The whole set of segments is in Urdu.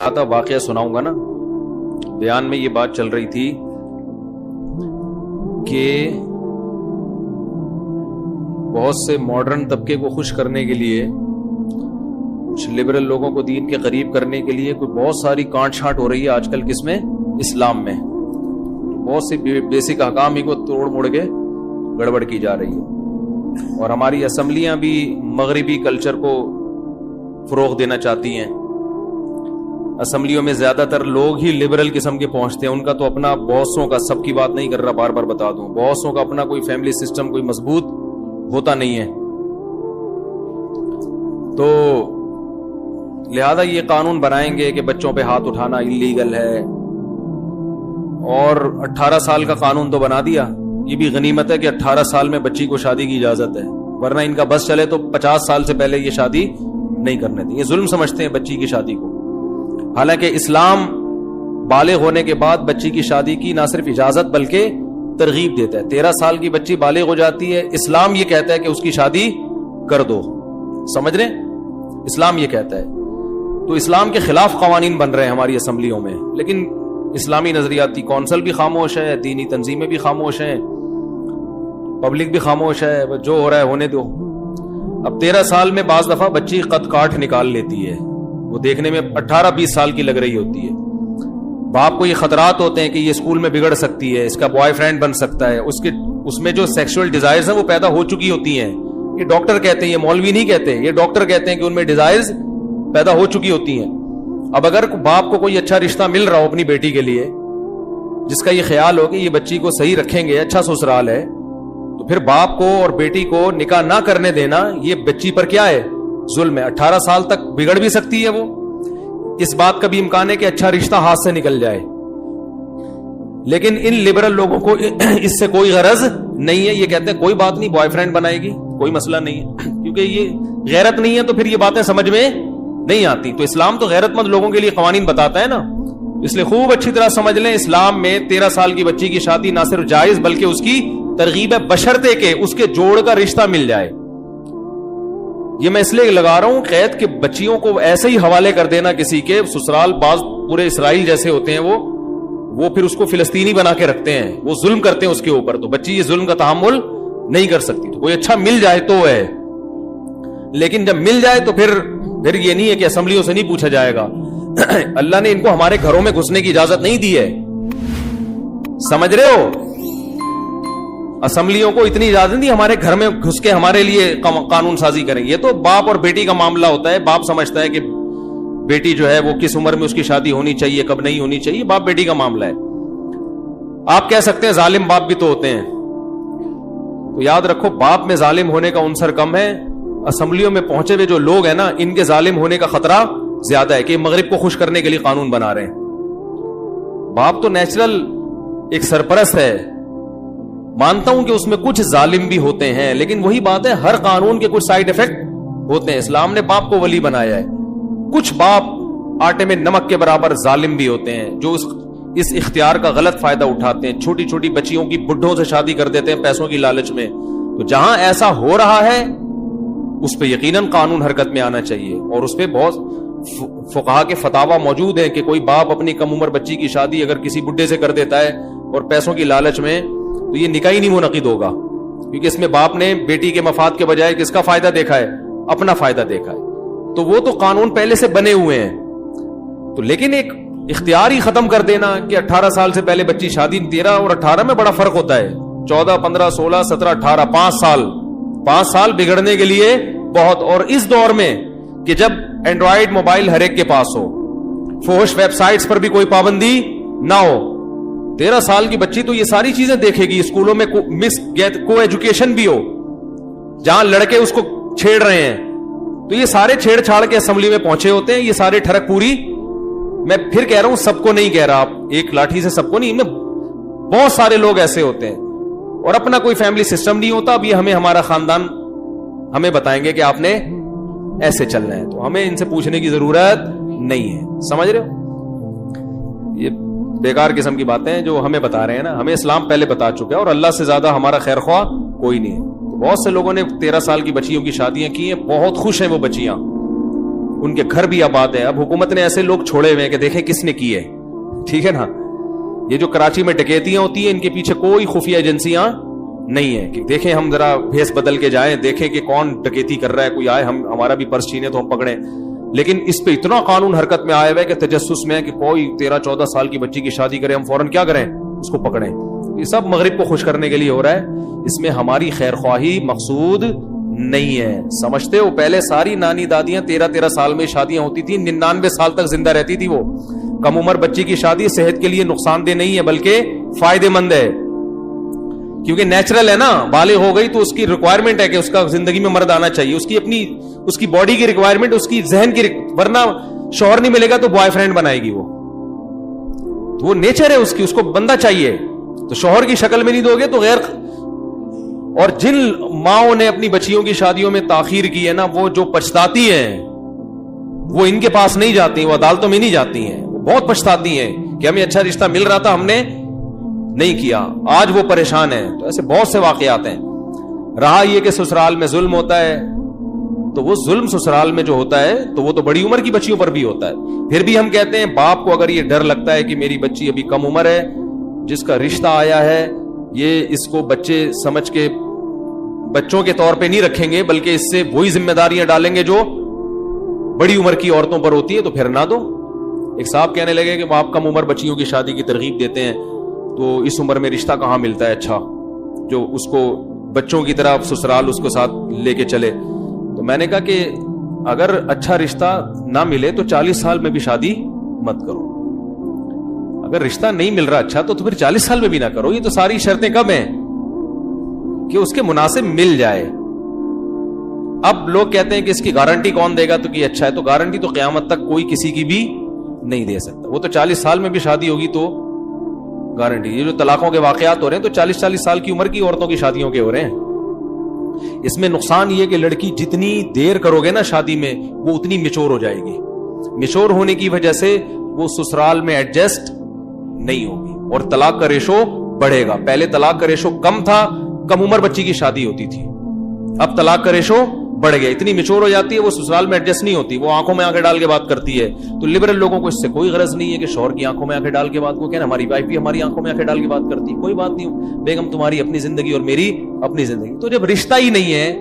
آتا واقعہ سناؤں گا نا. بیان میں یہ بات چل رہی تھی کہ بہت سے ماڈرن طبقے کو خوش کرنے کے لیے، کچھ لبرل لوگوں کو دین کے قریب کرنے کے لیے کوئی بہت ساری کانٹ چھانٹ ہو رہی ہے آج کل. کس میں؟ اسلام میں. بہت سی بیسک احکام ہی کو توڑ موڑ کے گڑبڑ کی جا رہی ہے، اور ہماری اسمبلیاں بھی مغربی کلچر کو فروغ دینا چاہتی ہیں. اسمبلیوں میں زیادہ تر لوگ ہی لبرل قسم کے پہنچتے ہیں. ان کا تو اپنا باسوں کا، سب کی بات نہیں کر رہا، بار بار بتا دوں، باسوں کا اپنا کوئی فیملی سسٹم کوئی مضبوط ہوتا نہیں ہے. تو لہذا یہ قانون بنائیں گے کہ بچوں پہ ہاتھ اٹھانا انلیگل ہے، اور 18 سال کا قانون تو بنا دیا. یہ بھی غنیمت ہے کہ 18 سال میں بچی کو شادی کی اجازت ہے، ورنہ ان کا بس چلے تو 50 سال سے پہلے یہ شادی نہیں کرنے دیں. یہ ظلم سمجھتے ہیں بچی کی شادی کو. حالانکہ اسلام بالغ ہونے کے بعد بچی کی شادی کی نہ صرف اجازت بلکہ ترغیب دیتا ہے. 13 سال کی بچی بالغ ہو جاتی ہے، اسلام یہ کہتا ہے کہ اس کی شادی کر دو. سمجھ رہے ہیں؟ اسلام یہ کہتا ہے. تو اسلام کے خلاف قوانین بن رہے ہیں ہماری اسمبلیوں میں، لیکن اسلامی نظریاتی کونسل بھی خاموش ہے، دینی تنظیمیں بھی خاموش ہیں، پبلک بھی خاموش ہے. جو ہو رہا ہے ہونے دو. اب 13 سال میں بعض دفعہ بچی قد کاٹ نکال لیتی ہے، وہ دیکھنے میں 18-20 سال کی لگ رہی ہوتی ہے. باپ کو یہ خطرات ہوتے ہیں کہ یہ اسکول میں بگڑ سکتی ہے، اس کا بوائے فرینڈ بن سکتا ہے، اس میں جو سیکسول ڈیزائرز ہیں وہ پیدا ہو چکی ہوتی ہیں. یہ ڈاکٹر کہتے ہیں، یہ مولوی نہیں کہتے، یہ ڈاکٹر کہتے ہیں کہ ان میں ڈیزائرز پیدا ہو چکی ہوتی ہیں. اب اگر باپ کو کوئی اچھا رشتہ مل رہا ہو اپنی بیٹی کے لیے، جس کا یہ خیال ہو کہ یہ بچی کو صحیح رکھیں گے، اچھا سسرال ہے، تو پھر باپ کو اور بیٹی کو نکاح نہ کرنے دینا یہ بچی پر کیا ہے؟ ظلم ہے. 18 سال تک بگڑ بھی سکتی ہے وہ. اس بات کا بھی امکان ہے کہ اچھا رشتہ ہاتھ سے نکل جائے. لیکن ان لبرل لوگوں کو اس سے کوئی غرض نہیں ہے. یہ کہتے ہیں کوئی بات نہیں، بوائے فرینڈ بنائے گی، کوئی مسئلہ نہیں ہے. کیونکہ یہ غیرت نہیں ہے تو پھر یہ باتیں سمجھ میں نہیں آتی. تو اسلام تو غیرت مند لوگوں کے لیے قوانین بتاتا ہے نا. اس لیے خوب اچھی طرح سمجھ لیں، اسلام میں 13 سال کی بچی کی شادی نہ صرف جائز بلکہ اس کی ترغیب ہے، بشرطے کہ اس کے جوڑ کا رشتہ مل جائے. یہ میں اس لیے لگا رہا ہوں قید کہ بچیوں کو ایسے ہی حوالے کر دینا کسی کے سسرال. بعض پورے اسرائیل جیسے ہوتے ہیں وہ پھر اس کو فلسطینی بنا کے رکھتے ہیں، وہ ظلم کرتے ہیں اس کے اوپر. تو بچی یہ ظلم کا تحمل نہیں کر سکتی. تو کوئی اچھا مل جائے تو ہے، لیکن جب مل جائے تو پھر یہ نہیں ہے کہ اسمبلیوں سے نہیں پوچھا جائے گا. اللہ نے ان کو ہمارے گھروں میں گھسنے کی اجازت نہیں دی ہے. سمجھ رہے ہو؟ اسمبلیوں کو اتنی اجازت نہیں دی ہمارے گھر میں گھس کے ہمارے لیے قانون سازی کریں. یہ تو باپ اور بیٹی کا معاملہ ہوتا ہے. باپ سمجھتا ہے کہ بیٹی جو ہے وہ کس عمر میں اس کی شادی ہونی چاہیے، کب نہیں ہونی چاہیے، باپ بیٹی کا معاملہ ہے. آپ کہہ سکتے ہیں ظالم باپ بھی تو ہوتے ہیں. تو یاد رکھو، باپ میں ظالم ہونے کا عنصر کم ہے. اسمبلیوں میں پہنچے ہوئے جو لوگ ہیں نا، ان کے ظالم ہونے کا خطرہ زیادہ ہے کہ مغرب کو خوش کرنے کے لیے قانون بنا رہے ہیں. باپ تو نیچرل ایک سرپرست ہے. مانتا ہوں کہ اس میں کچھ ظالم بھی ہوتے ہیں، لیکن وہی بات ہے، ہر قانون کے کچھ سائیڈ ایفیکٹ ہوتے ہیں. اسلام نے باپ کو ولی بنایا ہے. کچھ باپ آٹے میں نمک کے برابر ظالم بھی ہوتے ہیں، جو اس اختیار کا غلط فائدہ اٹھاتے ہیں. چھوٹی چھوٹی بچیوں کی بڈھوں سے شادی کر دیتے ہیں پیسوں کی لالچ میں. تو جہاں ایسا ہو رہا ہے اس پہ یقیناً قانون حرکت میں آنا چاہیے. اور اس پہ بہت فقہا کے فتاوی موجود ہیں کہ کوئی باپ اپنی کم عمر بچی کی شادی اگر کسی بڈھے سے کر دیتا ہے اور پیسوں کی لالچ میں، تو یہ نکاح ہی نہیں منعقد ہوگا. کیونکہ اس میں باپ نے بیٹی کے مفاد کے بجائے کس کا فائدہ دیکھا ہے؟ اپنا فائدہ دیکھا ہے. تو وہ تو قانون پہلے سے بنے ہوئے ہیں. تو لیکن ایک اختیار ہی ختم کر دینا کہ 18 سال سے پہلے بچی شادی. 13 اور 18 میں بڑا فرق ہوتا ہے. 14 15 16 17 18 5 سال بگڑنے کے لیے بہت. اور اس دور میں کہ جب اینڈرائیڈ موبائل ہر ایک کے پاس ہو، فحش ویب سائٹس پر بھی کوئی پابندی نہ ہو، 13 سال کی بچی تو یہ ساری چیزیں دیکھے گی. اسکولوں میں کو ایجوکیشن بھی ہو جہاں لڑکے اس کو چھیڑ رہے ہیں، تو یہ سارے چھیڑ چھاڑ کے اسمبلی میں پہنچے ہوتے ہیں. یہ سارے ٹھڑک پوری. میں پھر کہہ رہا ہوں، سب کو نہیں کہہ رہا، آپ ایک لاٹھی سے سب کو نہیں، بہت سارے لوگ ایسے ہوتے ہیں اور اپنا کوئی فیملی سسٹم نہیں ہوتا. اب یہ ہمارا خاندان ہمیں بتائیں گے کہ آپ نے ایسے چلنا ہے، تو ہمیں ان سے پوچھنے کی ضرورت نہیں ہے. سمجھ رہے ہو؟ یہ بیکار قسم کی باتیں ہیں جو ہمیں بتا رہے ہیں نا. ہمیں اسلام پہلے بتا چکا ہے، اور اللہ سے زیادہ ہمارا خیر خواہ کوئی نہیں ہے. بہت سے لوگوں نے 13 سال کی بچیوں کی شادیاں کی ہیں، بہت خوش ہیں وہ بچیاں. ان کے گھر بھی آباد ہے. اب حکومت نے ایسے لوگ چھوڑے ہوئے ہیں کہ دیکھیں کس نے کی ہے, ٹھیک ہے نا. یہ جو کراچی میں ڈکیتیاں ہوتی ہیں ان کے پیچھے کوئی خفیہ ایجنسیاں نہیں ہے کہ دیکھیں ہم ذرا بھیس بدل کے جائیں, دیکھیں کہ کون ڈکیتی کر رہا ہے, کوئی آئے ہمارا بھی پرس چھینے تو ہم پکڑیں. لیکن اس پہ اتنا قانون حرکت میں آیا ہوا ہے کہ تجسس میں کہ کوئی 13-14 سال کی بچی کی شادی کرے, ہم فوراً کیا کریں, اس کو پکڑیں. یہ سب مغرب کو خوش کرنے کے لیے ہو رہا ہے. اس میں ہماری خیر خواہی مقصود نہیں ہے. سمجھتے ہو پہلے ساری نانی دادیاں 13-13 سال میں شادیاں ہوتی تھی, 99 سال تک زندہ رہتی تھی. وہ کم عمر بچی کی شادی صحت کے لیے نقصان دہ نہیں ہے بلکہ فائدے مند ہے, کیونکہ نیچرل ہے نا. بالغ ہو گئی تو اس کی ریکوائرمنٹ ہے کہ اس کا زندگی میں مرد آنا چاہیے, اس کی باڈی کی ریکوائرمنٹ, اس کی ذہن کی ورنہ شوہر نہیں ملے گا تو بوائے فرینڈ بنائے گی. وہ نیچر ہے اس کی, اس کو بندہ چاہیے. تو شوہر کی شکل میں نہیں دو گے تو غیر. اور جن ماؤں نے اپنی بچیوں کی شادیوں میں تاخیر کی ہے نا, وہ جو پچھتاتی ہیں وہ ان کے پاس نہیں جاتی, وہ عدالتوں میں نہیں جاتی ہیں, وہ بہت پچھتاتی ہیں کہ ہمیں اچھا رشتہ مل رہا تھا, ہم نے نہیں کیا, آج وہ پریشان ہیں. تو ایسے بہت سے واقعات ہیں. رہا یہ کہ سسرال میں ظلم ہوتا ہے, تو وہ ظلم سسرال میں جو ہوتا ہے تو وہ تو بڑی عمر کی بچیوں پر بھی ہوتا ہے. پھر بھی ہم کہتے ہیں باپ کو اگر یہ ڈر لگتا ہے کہ میری بچی ابھی کم عمر ہے, جس کا رشتہ آیا ہے یہ اس کو بچے سمجھ کے بچوں کے طور پہ نہیں رکھیں گے بلکہ اس سے وہی ذمہ داریاں ڈالیں گے جو بڑی عمر کی عورتوں پر ہوتی ہے, تو پھر نہ دو. ایک صاحب کہنے لگے کہ آپ کم عمر بچیوں کی شادی کی ترغیب دیتے ہیں تو اس عمر میں رشتہ کہاں ملتا ہے اچھا جو اس کو بچوں کی طرح سسرال اس کو ساتھ لے کے چلے. تو میں نے کہا کہ اگر اچھا رشتہ نہ ملے تو 40 سال میں بھی شادی مت کرو. اگر رشتہ نہیں مل رہا اچھا تو پھر 40 سال میں بھی نہ کرو. یہ تو ساری شرطیں کب ہیں کہ اس کے مناسب مل جائے. اب لوگ کہتے ہیں کہ اس کی گارنٹی کون دے گا تو کہ اچھا ہے, تو گارنٹی تو قیامت تک کوئی کسی کی بھی نہیں دے سکتا. وہ تو 40 سال میں بھی شادی ہوگی تو گارنٹی. یہ جو طلاقوں کے واقعات ہو رہے ہیں تو 40-40 سال کی عمر کی عورتوں کی شادیوں کے ہو رہے ہیں. اس میں نقصان یہ کہ لڑکی جتنی دیر کرو گے نا شادی میں وہ اتنی میچور ہو جائے گی. میچور ہونے کی وجہ سے وہ سسرال میں ایڈجسٹ نہیں ہوگی اور طلاق کا ریشو بڑھے گا. پہلے طلاق کا ریشو کم تھا, کم عمر بچی کی شادی ہوتی تھی, اب طلاق کا ریشو بڑھ گیا. اتنی میچور ہو جاتی ہے وہ سسرال میں ایڈجسٹ نہیں ہوتی, وہ آنکھوں میں آنکھیں ڈال کے بات کرتی ہے. تو لبرل لوگوں کو اس سے کوئی غرض نہیں ہے کہ شوہر کی آنکھوں میں آنکھیں ڈال کے بات کو کہنا ہماری وائف بھی ہماری آنکھوں میں آنکھیں ڈال کے بات کرتی ہے. کوئی بات نہیں, بیگم تمہاری اپنی زندگی اور میری اپنی زندگی. تو جب رشتہ ہی نہیں ہے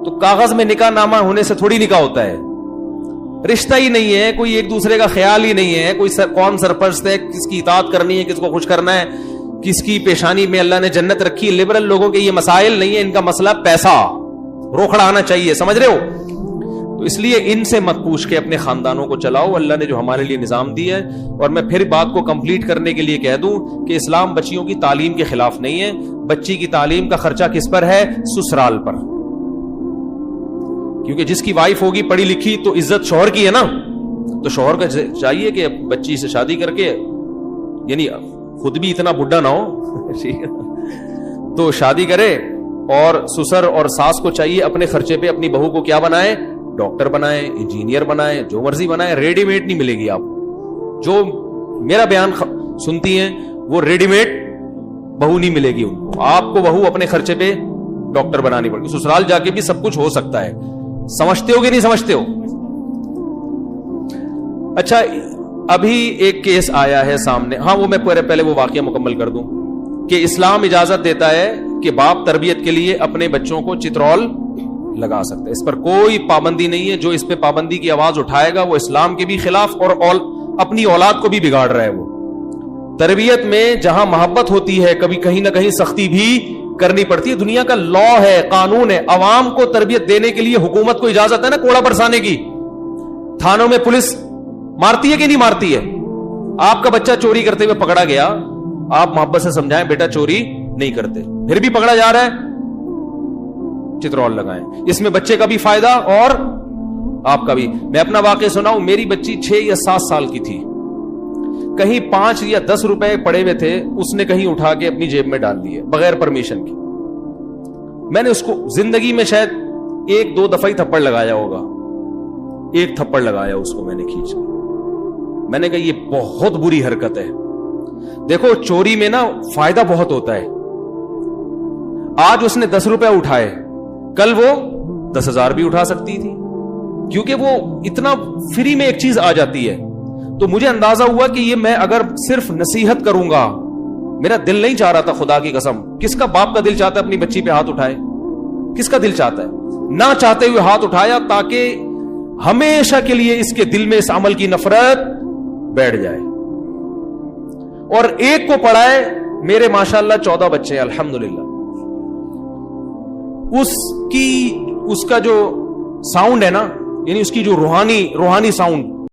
تو کاغذ میں نکاح نامہ ہونے سے تھوڑی نکاح ہوتا ہے. رشتہ ہی نہیں ہے, کوئی ایک دوسرے کا خیال ہی نہیں ہے, کوئی کون سرپرست ہے, کس کی اطاعت کرنی ہے, کس کو خوش کرنا ہے, کس کی پیشانی میں اللہ نے جنت رکھی. لبرل لوگوں کے یہ مسائل نہیں ہے, ان کا مسئلہ پیسہ روکڑا آنا چاہیے, سمجھ رہے ہو. تو اس لیے ان سے مت پوچھ کے اپنے خاندانوں کو چلاؤ, اللہ نے جو ہمارے لیے نظام دیا ہے. اور میں پھر بات کو کمپلیٹ کرنے کے لیے کہہ دوں کہ اسلام بچیوں کی تعلیم کے خلاف نہیں ہے. بچی کی تعلیم کا خرچہ کس پر ہے؟ سسرال پر. کیونکہ جس کی وائف ہوگی پڑھی لکھی تو عزت شوہر کی ہے نا, تو شوہر کا چاہیے کہ بچی سے شادی کر کے, یعنی خود بھی اتنا بڈھا نہ ہو تو شادی کرے, اور سسر اور ساس کو چاہیے اپنے خرچے پہ اپنی بہو کو کیا بنائے, ڈاکٹر بنائے, انجینئر بنائے, جو مرضی بنائے. ریڈی میڈ نہیں ملے گی آپ جو میرا بیان سنتی ہیں, وہ ریڈی میڈ بہو نہیں ملے گی ان کو. آپ کو بہو اپنے خرچے پہ ڈاکٹر بنانی پڑے گی. سسرال جا کے بھی سب کچھ ہو سکتا ہے. سمجھتے ہو کہ نہیں سمجھتے ہو؟ اچھا, ابھی ایک کیس آیا ہے سامنے, ہاں وہ میں پہلے وہ واقعہ مکمل کر دوں کہ اسلام اجازت دیتا ہے کہ باپ تربیت کے لیے اپنے بچوں کو چترول لگا سکتا ہے. اس پر کوئی پابندی نہیں ہے. جو اس پہ پابندی کی آواز اٹھائے گا وہ اسلام کے بھی خلاف اور اپنی اولاد کو بھی بگاڑ رہا ہے. وہ تربیت میں جہاں محبت ہوتی ہے کبھی کہیں نہ کہیں سختی بھی کرنی پڑتی ہے. دنیا کا لا ہے, قانون ہے. عوام کو تربیت دینے کے لیے حکومت کو اجازت ہے نا کوڑا برسانے کی. تھانوں میں پولیس مارتی ہے کہ نہیں مارتی ہے؟ آپ کا بچہ چوری کرتے ہوئے پکڑا گیا, آپ محبت سے سمجھائیں بیٹا چوری نہیں کرتے, پھر بھی پکڑا جا رہا ہے, چترول لگائیں. اس میں بچے کا بھی فائدہ اور آپ کا بھی. میں اپنا واقعہ سناؤں. میری بچی 6 یا 7 سال کی تھی, کہیں 5 یا 10 روپے پڑے ہوئے تھے, اس نے کہیں اٹھا کے اپنی جیب میں ڈال دیے بغیر پرمیشن کی. میں نے اس کو زندگی میں شاید 1-2 دفعہ ہی تھپڑ لگایا ہوگا, 1 تھپڑ لگایا اس کو میں نے کھینچ کے. میں نے کہا یہ بہت بری حرکت ہے. دیکھو چوری میں نا فائدہ بہت ہوتا ہے. آج اس نے 10 روپے اٹھائے, کل وہ 10,000 بھی اٹھا سکتی تھی. کیونکہ وہ اتنا فری میں ایک چیز آ جاتی ہے. تو مجھے اندازہ ہوا کہ یہ میں اگر صرف نصیحت کروں گا, میرا دل نہیں چاہ رہا تھا, خدا کی قسم. کس کا باپ کا دل چاہتا ہے اپنی بچی پہ ہاتھ اٹھائے؟ کس کا دل چاہتا ہے؟ نہ چاہتے ہوئے ہاتھ اٹھایا تاکہ ہمیشہ کے لیے اس کے دل میں اس عمل کی نفرت بیٹھ جائے. اور ایک کو پڑھائے, میرے ماشاءاللہ 14 بچے ہیں الحمدللہ. اس کا جو ساؤنڈ ہے نا, یعنی اس کی جو روحانی ساؤنڈ,